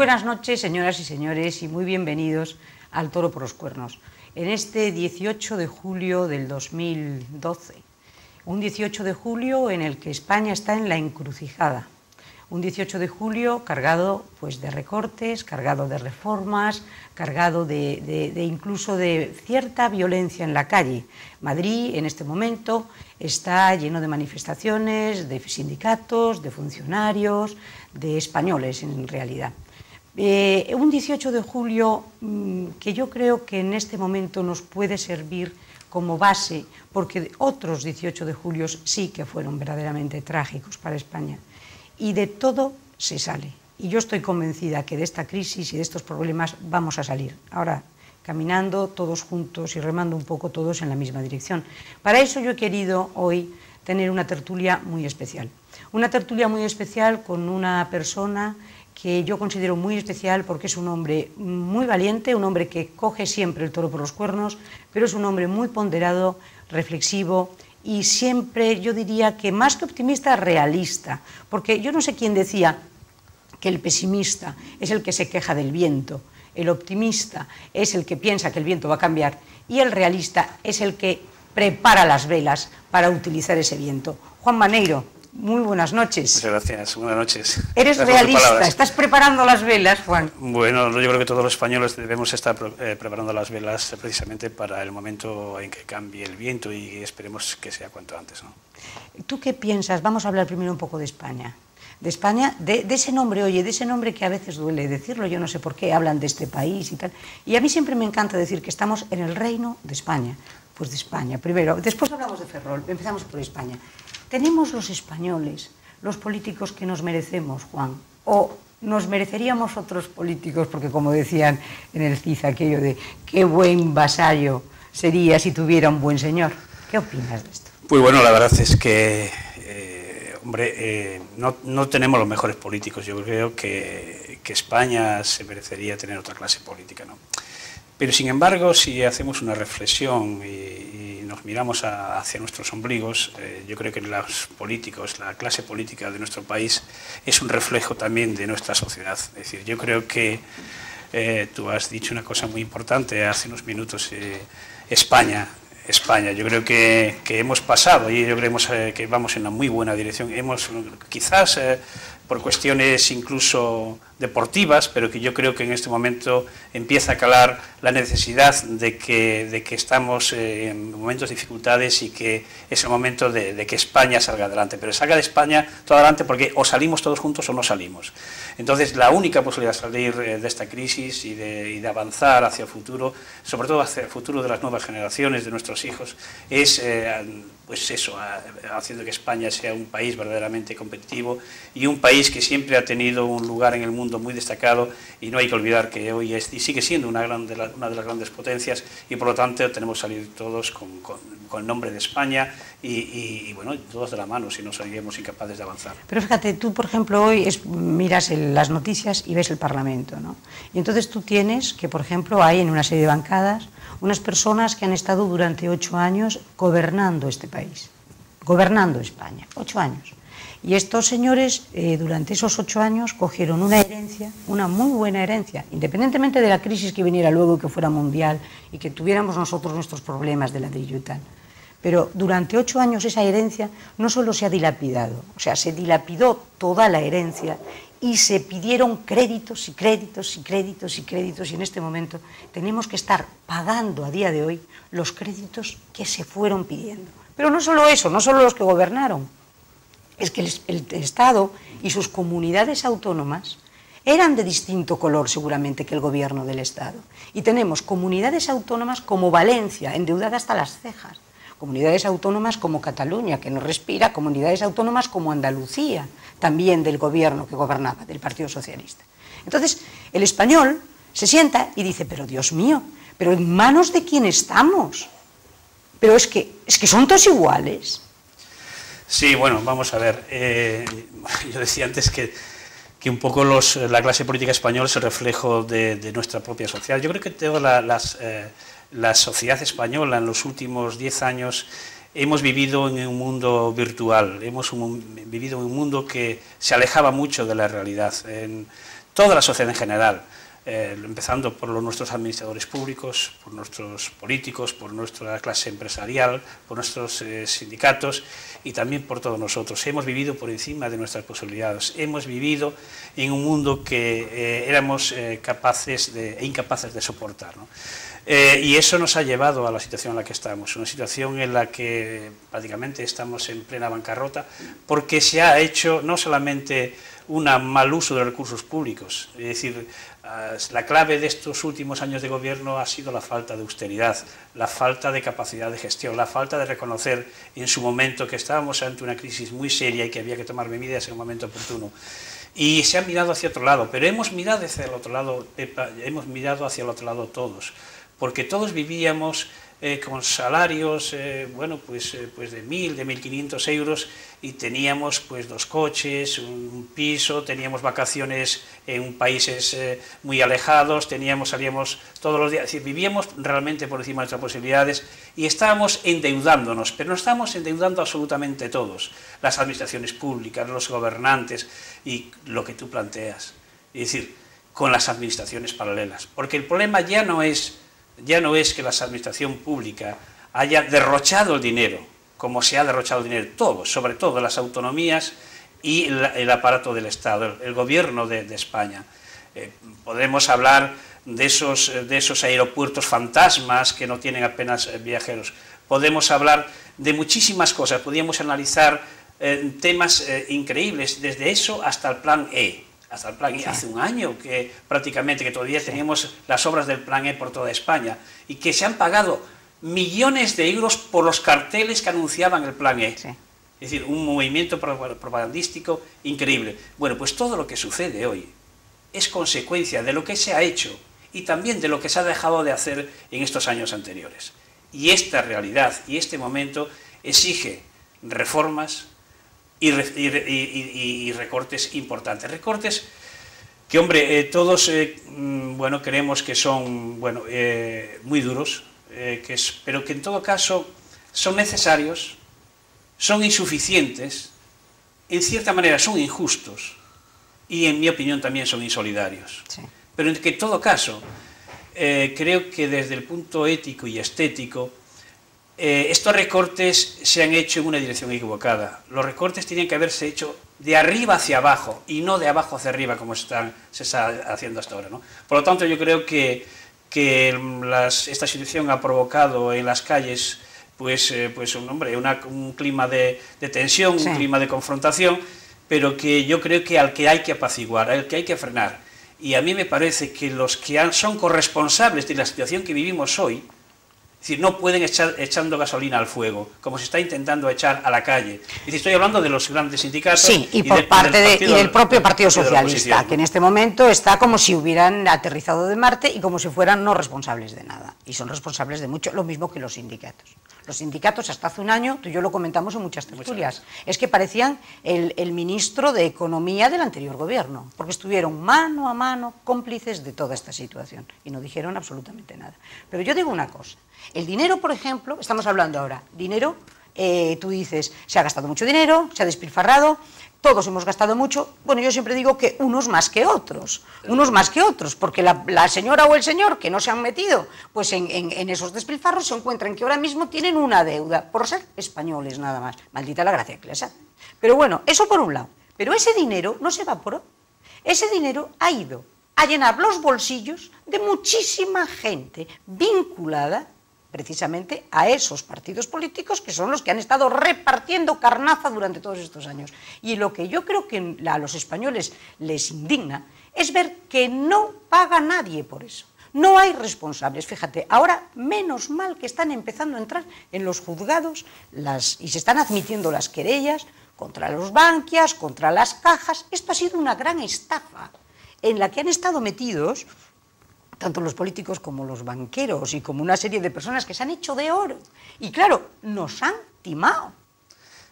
buenas noches, señoras y señores, y muy bienvenidos al Toro por los Cuernos. En este 18 de julio del 2012, un 18 de julio en el que España está en la encrucijada. Un 18 de julio cargado pues, de recortes, cargado de reformas, cargado incluso de cierta violencia en la calle. Madrid, en este momento, está lleno de manifestaciones, de sindicatos, de funcionarios, de españoles en realidad. Un 18 de julio que yo creo que en este momento nos puede servir como base, porque otros 18 de julio sí que fueron verdaderamente trágicos para España. Y de todo se sale. Y yo estoy convencida que de esta crisis y de estos problemas vamos a salir. Ahora, caminando todos juntos y remando un poco todos en la misma dirección. Para eso yo he querido hoy tener una tertulia muy especial. Una tertulia muy especial con una persona que yo considero muy especial porque es un hombre muy valiente, un hombre que coge siempre el toro por los cuernos, pero es un hombre muy ponderado, reflexivo, y siempre yo diría que más que optimista, realista, porque yo no sé quién decía que el pesimista es el que se queja del viento, el optimista es el que piensa que el viento va a cambiar y el realista es el que prepara las velas para utilizar ese viento. Juan Maneiro, muy buenas noches. Muchas gracias, buenas noches. Eres realista, ¿estás preparando las velas, Juan? Bueno, yo creo que todos los españoles debemos estar preparando las velas precisamente para el momento en que cambie el viento y esperemos que sea cuanto antes, ¿no? ¿Tú qué piensas? Vamos a hablar primero un poco de España. De España, de ese nombre, oye, de ese nombre que a veces duele decirlo, yo no sé por qué hablan de este país y tal. Y a mí siempre me encanta decir que estamos en el reino de España. Pues de España, primero. Después hablamos de Ferrol, empezamos por España. ¿Tenemos los españoles los políticos que nos merecemos, Juan? ¿O nos mereceríamos otros políticos? Porque como decían en el CIZ aquello de qué buen vasallo sería si tuviera un buen señor. ¿Qué opinas de esto? Pues bueno, la verdad es que, no tenemos los mejores políticos. Yo creo que España se merecería tener otra clase política, ¿no? Pero sin embargo, si hacemos una reflexión y nos miramos hacia nuestros ombligos, yo creo que los políticos, la clase política de nuestro país es un reflejo también de nuestra sociedad. Es decir, yo creo que tú has dicho una cosa muy importante hace unos minutos, España, yo creo que hemos pasado y yo creo que vamos en una muy buena dirección. Quizás por cuestiones incluso deportivas, pero que yo creo que en este momento empieza a calar la necesidad de que estamos en momentos de dificultades y que es el momento de que España salga adelante, pero salga de España todo adelante porque o salimos todos juntos o no salimos. Entonces la única posibilidad de salir de esta crisis y de avanzar hacia el futuro, sobre todo hacia el futuro de las nuevas generaciones, de nuestros hijos, es pues eso, haciendo que España sea un país verdaderamente competitivo y un país que siempre ha tenido un lugar en el mundo muy destacado, y no hay que olvidar que hoy es y sigue siendo una de las grandes potencias, y por lo tanto tenemos que salir todos con el nombre de España y bueno, todos de la mano, si no seríamos incapaces de avanzar. Pero fíjate, tú por ejemplo hoy miras las noticias y ves el Parlamento, ¿no? Y entonces tú tienes que, por ejemplo, hay en una serie de bancadas unas personas que han estado durante 8 años gobernando este país, gobernando España, 8 años. Y estos señores, durante esos 8 años, cogieron una herencia, una muy buena herencia, independientemente de la crisis que viniera luego, que fuera mundial, y que tuviéramos nosotros nuestros problemas de ladrillo y tal. Pero durante 8 años esa herencia no solo se ha dilapidado, o sea, se dilapidó toda la herencia y se pidieron créditos y créditos y créditos y créditos, y en este momento tenemos que estar pagando a día de hoy los créditos que se fueron pidiendo. Pero no solo eso, no solo los que gobernaron, es que el Estado y sus comunidades autónomas eran de distinto color seguramente que el gobierno del Estado. Y tenemos comunidades autónomas como Valencia, endeudada hasta las cejas, comunidades autónomas como Cataluña, que no respira, comunidades autónomas como Andalucía, también del gobierno que gobernaba, del Partido Socialista. Entonces, el español se sienta y dice, pero Dios mío, ¿pero en manos de quién estamos? Pero es que son todos iguales. Sí, bueno, vamos a ver. Yo decía antes que un poco la clase política española es el reflejo de nuestra propia sociedad. Yo creo que toda la sociedad española en los últimos 10 años hemos vivido en un mundo virtual, hemos vivido en un mundo que se alejaba mucho de la realidad. toda la sociedad en general, empezando por nuestros administradores públicos, por nuestros políticos, por nuestra clase empresarial, por nuestros sindicatos y también por todos nosotros. Hemos vivido por encima de nuestras posibilidades, hemos vivido en un mundo que éramos incapaces de soportar, ¿no? Y eso nos ha llevado a la situación en la que estamos, una situación en la que prácticamente estamos en plena bancarrota, porque se ha hecho no solamente un mal uso de recursos públicos, es decir, la clave de estos últimos años de gobierno ha sido la falta de austeridad, la falta de capacidad de gestión, la falta de reconocer en su momento que estábamos ante una crisis muy seria y que había que tomar medidas en un momento oportuno. Y se ha mirado hacia otro lado, pero hemos mirado hacia el otro lado, Pepa, hemos mirado hacia el otro lado todos, porque todos vivíamos con salarios bueno, pues de 1.000, de 1.500 euros y teníamos pues 2 coches, un piso, teníamos vacaciones en países muy alejados, salíamos todos los días, es decir, vivíamos realmente por encima de nuestras posibilidades y estábamos endeudándonos, pero no estábamos endeudando absolutamente todos, las administraciones públicas, los gobernantes y lo que tú planteas, es decir, con las administraciones paralelas, porque el problema ya no es que la administración pública haya derrochado el dinero, como se ha derrochado el dinero, todos, sobre todo las autonomías y el aparato del Estado, el gobierno de España. Podemos hablar de esos aeropuertos fantasmas que no tienen apenas viajeros. Podemos hablar de muchísimas cosas, podríamos analizar temas increíbles, desde eso hasta el Plan E. Hasta el Plan E, hace un año que prácticamente que todavía teníamos las obras del Plan E por toda España y que se han pagado millones de euros por los carteles que anunciaban el Plan E. Sí. Es decir, un movimiento propagandístico increíble. Bueno, pues todo lo que sucede hoy es consecuencia de lo que se ha hecho y también de lo que se ha dejado de hacer en estos años anteriores. Y esta realidad y este momento exige reformas y recortes importantes. Recortes que, hombre, todos bueno, creemos que son bueno, muy duros, pero que en todo caso son necesarios, son insuficientes, en cierta manera son injustos y en mi opinión también son insolidarios. Sí. Pero en que en todo caso creo que desde el punto ético y estético estos recortes se han hecho en una dirección equivocada. Los recortes tienen que haberse hecho de arriba hacia abajo y no de abajo hacia arriba como se está haciendo hasta ahora, ¿no? Por lo tanto, yo creo que esta situación ha provocado en las calles pues un clima de tensión, sí, un clima de confrontación, pero que yo creo que al que hay que apaciguar, al que hay que frenar. Y a mí me parece que los que son corresponsables de la situación que vivimos hoy, es decir, no pueden echando gasolina al fuego, como se está intentando echar a la calle. Es decir, estoy hablando de los grandes sindicatos. Sí, y por parte del propio Partido Socialista, que en este momento está como si hubieran aterrizado de Marte y como si fueran no responsables de nada. Y son responsables de mucho, lo mismo que los sindicatos. Los sindicatos hasta hace un año, tú y yo lo comentamos en muchas tertulias, es que parecían el ministro de Economía del anterior gobierno, porque estuvieron mano a mano cómplices de toda esta situación y no dijeron absolutamente nada. Pero yo digo una cosa, el dinero, por ejemplo, estamos hablando ahora, dinero, tú dices, se ha gastado mucho dinero, se ha despilfarrado, todos hemos gastado mucho, bueno, yo siempre digo que unos más que otros, porque la señora o el señor que no se han metido pues en esos despilfarros se encuentran que ahora mismo tienen una deuda, por ser españoles nada más, maldita la gracia que les hace. Pero bueno, eso por un lado, pero ese dinero no se evaporó, ese dinero ha ido a llenar los bolsillos de muchísima gente vinculada precisamente a esos partidos políticos que son los que han estado repartiendo carnaza durante todos estos años. Y lo que yo creo que a los españoles les indigna es ver que no paga nadie por eso. No hay responsables. Fíjate, ahora menos mal que están empezando a entrar en los juzgados y se están admitiendo las querellas contra los banquias, contra las cajas. Esto ha sido una gran estafa en la que han estado metidos tanto los políticos como los banqueros y como una serie de personas que se han hecho de oro. Y claro, nos han timado.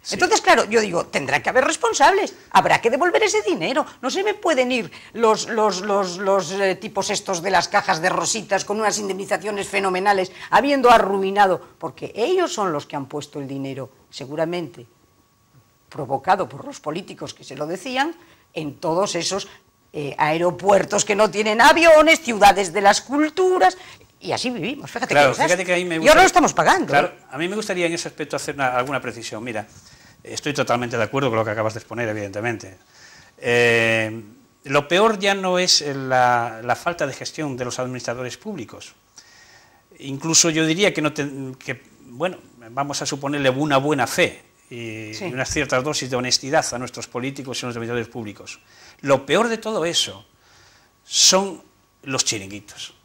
Sí. Entonces, claro, yo digo, tendrá que haber responsables, habrá que devolver ese dinero. No se me pueden ir los tipos estos de las cajas de rositas con unas indemnizaciones fenomenales, habiendo arruinado, porque ellos son los que han puesto el dinero, seguramente provocado por los políticos que se lo decían, en todos esos aeropuertos que no tienen aviones, ciudades de las culturas, y así vivimos. Fíjate, claro, fíjate que a mí me gustaría, y ahora lo estamos pagando. Claro, a mí me gustaría en ese aspecto hacer alguna precisión. Mira, estoy totalmente de acuerdo con lo que acabas de exponer, evidentemente. Lo peor ya no es la falta de gestión de los administradores públicos. Incluso yo diría bueno, vamos a suponerle una buena fe y unas ciertas dosis de honestidad a nuestros políticos y a los administradores públicos. Lo peor de todo eso son los chiringuitos.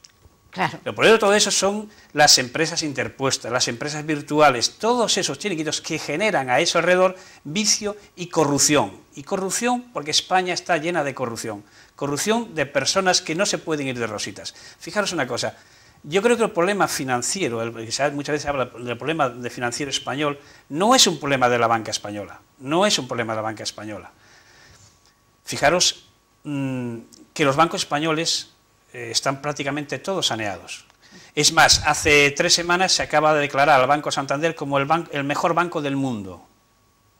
Claro. Lo peor de todo eso son las empresas interpuestas, las empresas virtuales, todos esos chiringuitos que generan a eso alrededor vicio y corrupción. Y corrupción porque España está llena de corrupción. Corrupción de personas que no se pueden ir de rositas. Fijaros una cosa, yo creo que el problema financiero, muchas veces se habla del problema financiero español, no es un problema de la banca española, no es un problema de la banca española. Fijaros que los bancos españoles están prácticamente todos saneados. Es más, hace 3 semanas se acaba de declarar al Banco Santander como el mejor banco del mundo.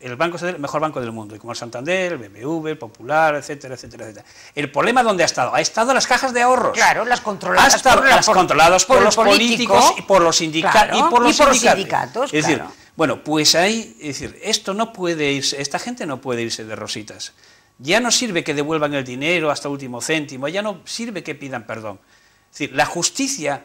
El Banco Santander, el mejor banco del mundo, y como el Santander, el BBV, el Popular, etcétera, etcétera, etcétera. ¿El problema dónde ha estado? Ha estado en las cajas de ahorros. Claro, las controladas, controladas por los políticos y por los sindicatos. Claro, y por los sindicatos. Es decir, bueno, pues ahí, es decir, esto no puede irse, esta gente no puede irse de rositas. Ya no sirve que devuelvan el dinero hasta el último céntimo, ya no sirve que pidan perdón. Es decir, la justicia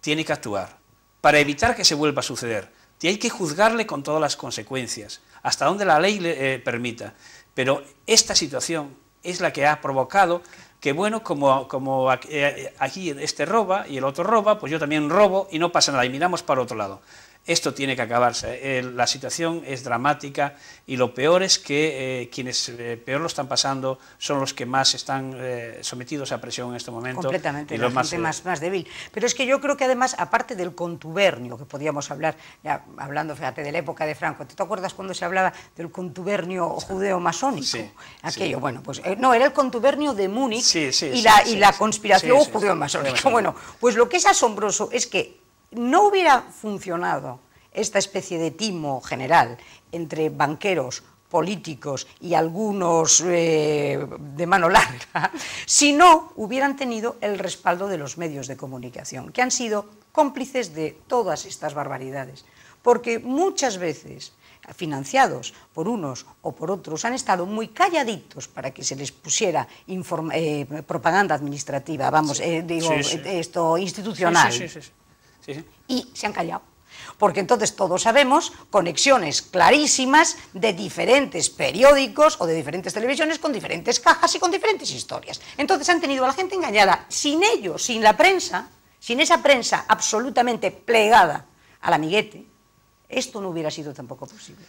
tiene que actuar para evitar que se vuelva a suceder. Y hay que juzgarle con todas las consecuencias, hasta donde la ley le permita. Pero esta situación es la que ha provocado que, bueno, como aquí este roba y el otro roba, pues yo también robo y no pasa nada, y miramos para otro lado. Esto tiene que acabarse. La situación es dramática y lo peor es que quienes peor lo están pasando son los que más están sometidos a presión en este momento. Completamente, y la los gente más débil. Pero es que yo creo que además, aparte del contubernio, que podíamos hablar, ya hablando, fíjate, de la época de Franco, ¿te acuerdas cuando se hablaba del contubernio judeo-masónico? Sí, aquello, bueno, pues no, era el contubernio de Múnich y la conspiración judeo-masónica. Bueno, pues lo que es asombroso es que no hubiera funcionado esta especie de timo general entre banqueros, políticos y algunos de mano larga, si no hubieran tenido el respaldo de los medios de comunicación, que han sido cómplices de todas estas barbaridades. Porque muchas veces, financiados por unos o por otros, han estado muy calladitos para que se les pusiera propaganda administrativa, vamos, esto institucional. Y se han callado, porque entonces todos sabemos conexiones clarísimas de diferentes periódicos o de diferentes televisiones con diferentes cajas y con diferentes historias. Entonces han tenido a la gente engañada. Sin ellos, sin la prensa, sin esa prensa absolutamente plegada al amiguete, esto no hubiera sido tampoco posible.